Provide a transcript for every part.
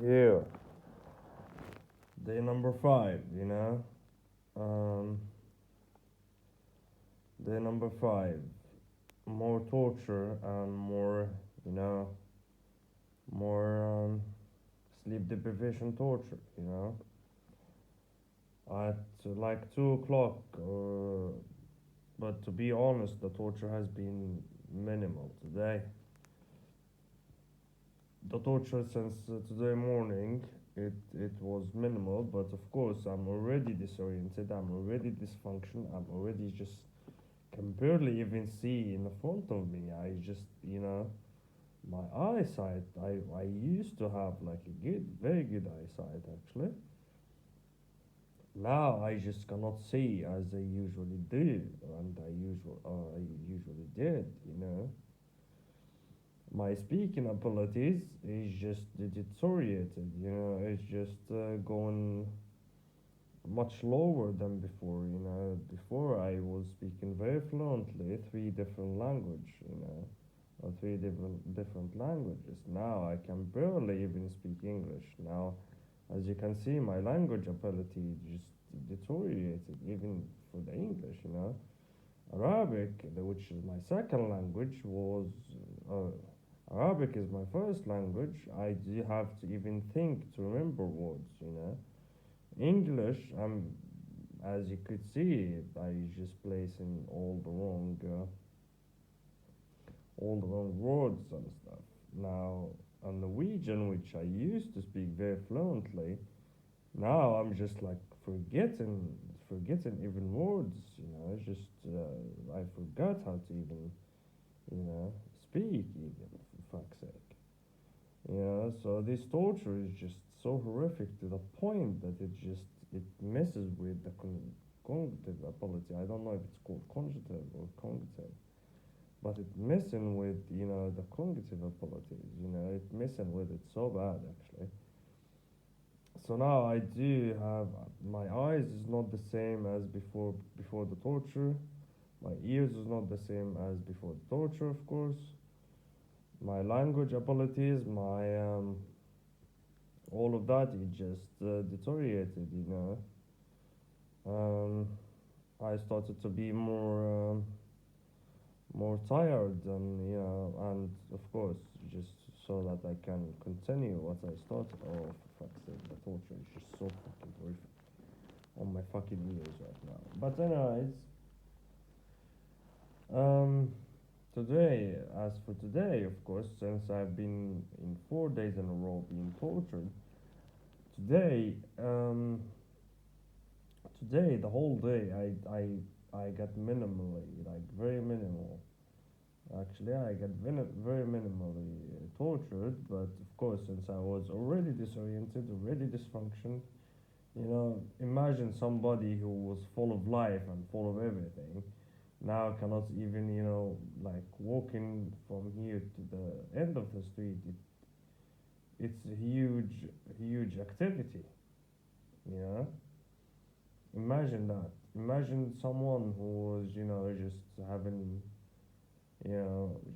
Yeah, day number five, you know. Um, day number five, more torture and more, you know, more sleep deprivation torture, you know. At like 2 o'clock, but to be honest, the torture has been minimal today. The torture since today morning, it was minimal, but of course I'm already disoriented, I'm already dysfunctional, I'm already just can barely even see in the front of me. I just, you know, my eyesight, I used to have like a good, very good eyesight actually. Now I just cannot see as I usually do, and I usually did, you know. My speaking abilities is just deteriorated, you know. It's just going much lower than before, you know. Before I was speaking very fluently three different language, you know, or three different languages. Now I can barely even speak English. Now, as you can see, my language ability just deteriorated even for the English, you know. Arabic, which is my second language, was uh, Arabic is my first language. I do have to even think to remember words, you know. English, as you could see, I just placing all the wrong words and stuff. Now, on Norwegian, which I used to speak very fluently, now I'm just like forgetting even words. You know, it's just I forgot how to even you know speak even for fuck's sake. You know, so this torture is just so horrific to the point that it messes with the cognitive ability. I don't know if it's called cognitive or cognitive, but it messing with the cognitive abilities. You know, it messing with it so bad actually. So now I do have my eyes is not the same as before the torture. My ears is not the same as before the torture, of course. My language abilities, my all of that, it just deteriorated. You know, I started to be more tired, and of course, just so that I can continue what I started. Oh, for fuck's sake, the torture is just so fucking horrific on my fucking ears right now. But anyways, um, today, as for today, of course, since I've been in 4 days in a row being tortured, today, today the whole day, I got minimally, like very minimal. Actually, I got very minimally tortured, but of course, since I was already disoriented, already dysfunctioned, imagine somebody who was full of life and full of everything now cannot even, like walking from here to the end of the street. It's a huge activity, you know? Imagine that. Imagine someone who was, just having,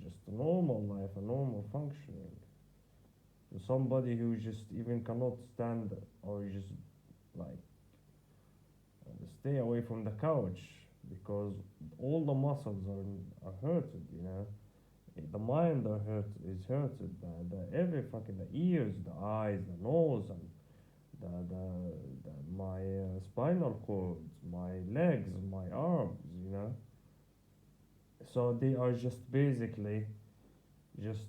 just a normal life, a normal functioning. Somebody who just even cannot stand or just like stay away from the couch because all the muscles are hurted, you know. The mind is hurted. Every fucking the ears, the eyes, the nose, and my spinal cords, my legs, my arms, you know. So they are just basically just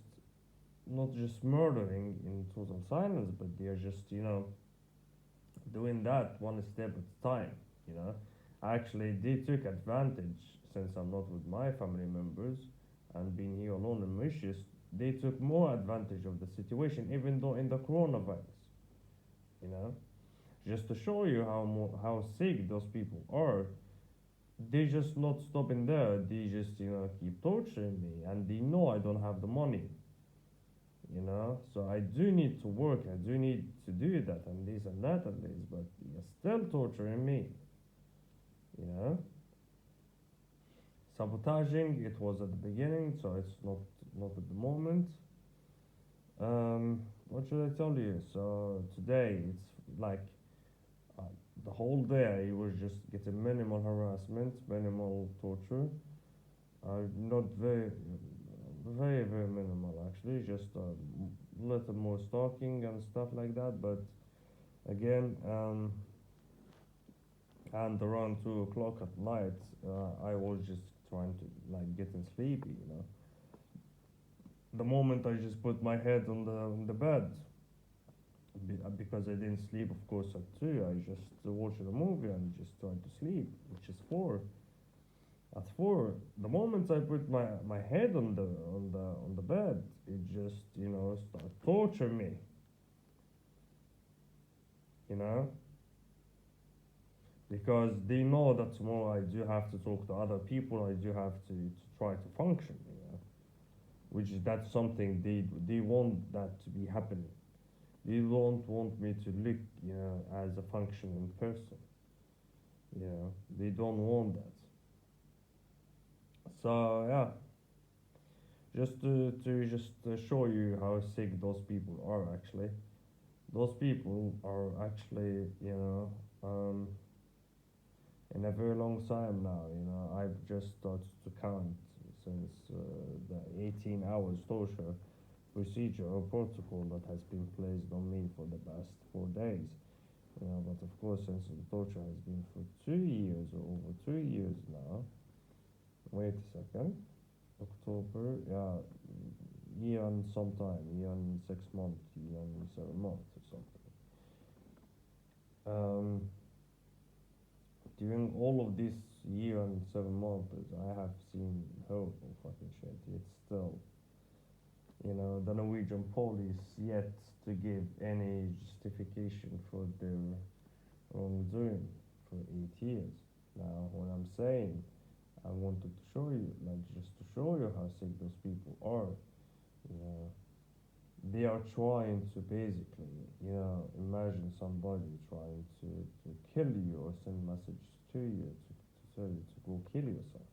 not just murdering in total silence, but they are just doing that one step at a time. You know, actually they took advantage since I'm not with my family members and being here alone in Mauritius. They took more advantage of the situation, even though in the coronavirus. You know, just to show you how sick those people are. They just not stopping there. They just keep torturing me, and they know I don't have the money. So I do need to work, I do need to do that and this and that and this, but you're still torturing me, you know. Sabotaging, it was at the beginning, so it's not at the moment. what should I tell you? So today it's like uh, the whole day I was just getting minimal harassment, minimal torture. Not very minimal actually. Just a little more stalking and stuff like that. But again, and around 2 o'clock at night, I was just trying to like getting sleepy. The moment I just put my head on the bed, because I didn't sleep, of course, at 2. I just watched a movie and just tried to sleep, which is 4. At 4, the moment I put my head on the bed, it just start torture me, you know, because they know that tomorrow I do have to talk to other people. I do have to try to function, which is that's something they want that to be happening. They don't want me to look, as a functioning person. They don't want that. So yeah, just to show you how sick those people are actually. Those people are actually, in a very long time now. I've just started to count since the 18 hours torture procedure or protocol that has been placed on me for the past 4 days. But of course, since the torture has been for 2 years or over 2 years now. Wait a second. October, yeah, year and sometime, year and 6 months, year and 7 months or something. Um, During all of this year and 7 months, I have seen horrible fucking shit. It's still, the Norwegian police yet to give any justification for their wrongdoing for 8 years. Now, what I'm saying, I wanted to show you, like just to show you how sick those people are. You know, they are trying to basically, imagine somebody trying to kill you or send messages to you to tell you to go kill yourself.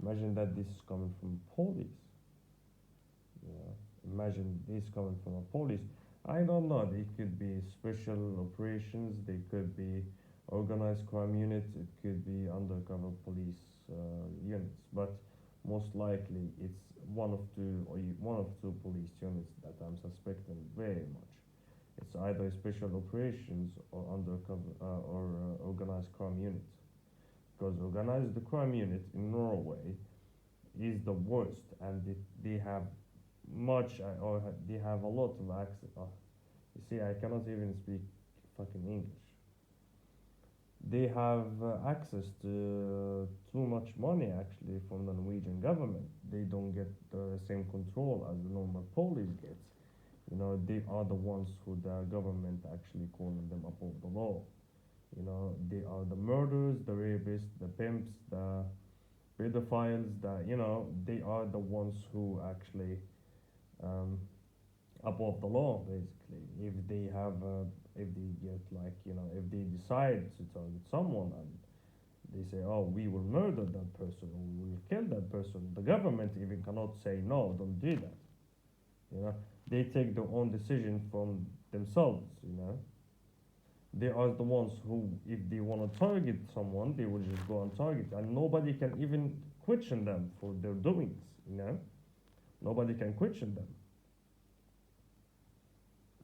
Imagine that this is coming from police. Imagine this coming from a police. I don't know. They could be special operations. They could be organized crime units. It could be undercover police units. But most likely, it's one of two police units that I'm suspecting very much. It's either special operations or undercover or organized crime unit. Because organized crime unit in Norway is the worst, and they have much or they have a lot of access. You see, I cannot even speak fucking English. They have access to too much money actually from the Norwegian government. They don't get the same control as the normal police gets. They are the ones who the government actually calling them above the law. They are the murderers, the rapists, the pimps, the pedophiles. They are the ones who actually um, above the law basically. If they get like if they decide to target someone and they say, oh, we will murder that person or we will kill that person, the government even cannot say no, don't do that. They take their own decision from themselves. They are the ones who, if they want to target someone, they will just go and target, and nobody can even question them for their doings. Nobody can question them,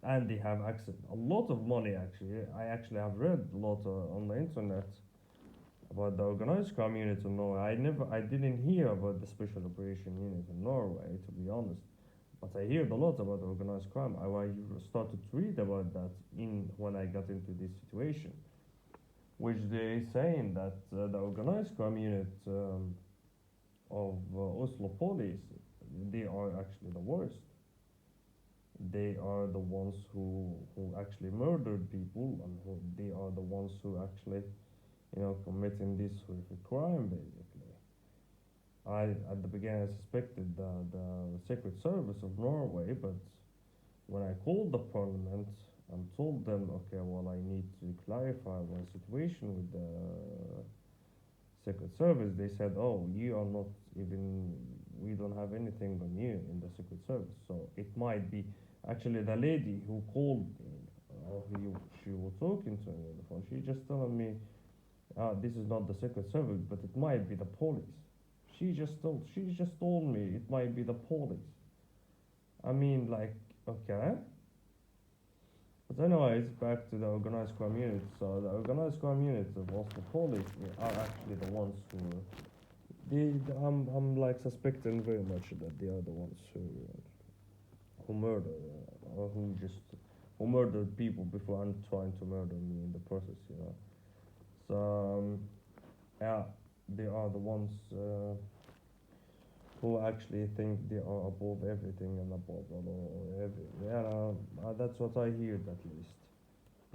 and they have access a lot of money. Actually, I actually have read a lot on the internet about the organized crime unit in Norway. I didn't hear about the special operation unit in Norway, to be honest. But I heard a lot about organized crime. I started to read about that in when I got into this situation, which they saying that the organized crime unit of Oslo police, they are actually the worst. They are the ones who actually murdered people, and they are the ones who actually committing this horrific crime basically. I At the beginning I suspected the Secret Service of Norway, but when I called the parliament and told them, okay, well, I need to clarify one situation with the Secret Service, they said, oh, you are not even, we don't have anything on you in the Secret Service. So it might be Actually, the lady who called me, she was talking to me on the phone. She just telling me, this is not the Secret Service, but it might be the police. She just told me it might be the police. I mean, like, okay. But anyways, back to the organized community. So the organized community of Oslo police are actually the ones who I'm like suspecting very much that they are the ones who murder or who murdered people before and trying to murder me in the process, you know. So yeah, they are the ones who actually think they are above everything and above the law or every. Yeah, that's what I heard at least.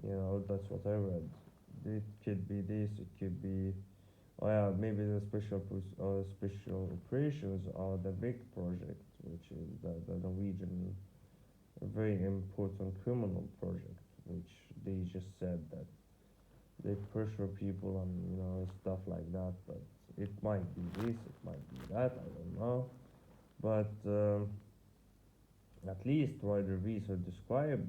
You know, that's what I read. It could be this. It could be. Oh yeah, maybe the special operations are the big project, which is the Norwegian a very important criminal project, which they just said that they pressure people and stuff like that. But it might be this, it might be that. I don't know. But at least Ryder Reeser described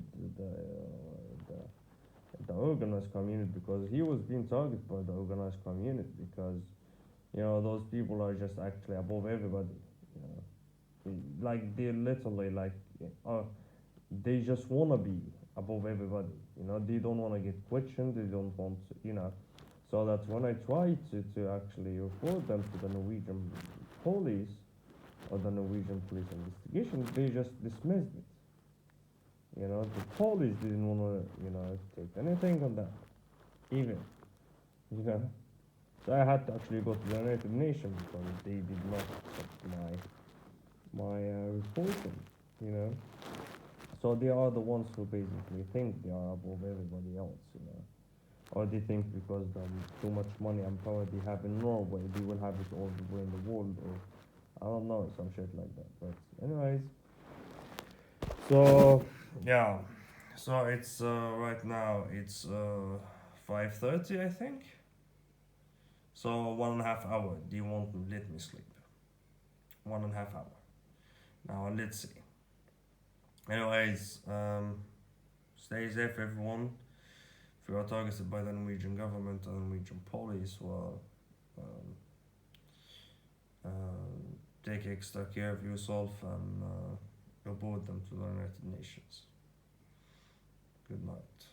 the organized community because he was being targeted by the organized community because those people are just actually above everybody. You like they're literally like uh, they just wanna be above everybody. They don't want to get questioned. They don't want to. So that when I tried to actually report them to the Norwegian police or the Norwegian police investigation, they just dismissed it. The police didn't want to take anything on that even. You know. So I had to actually go to the United Nations because they did not accept my reporting. You know. So they are the ones who basically think they are above everybody else. Or they think because too much money and power they have in Norway, they will have it all the way in the world, or I don't know, some shit like that. But anyways, so yeah, so it's right now it's 5:30, I think. So 1.5 hour. Do you want to let me sleep? 1.5 hour. Now let's see. Anyways, stay safe, everyone. If you are targeted by the Norwegian government and Norwegian police, well, um, take extra care of yourself and report them to the United Nations. Good night.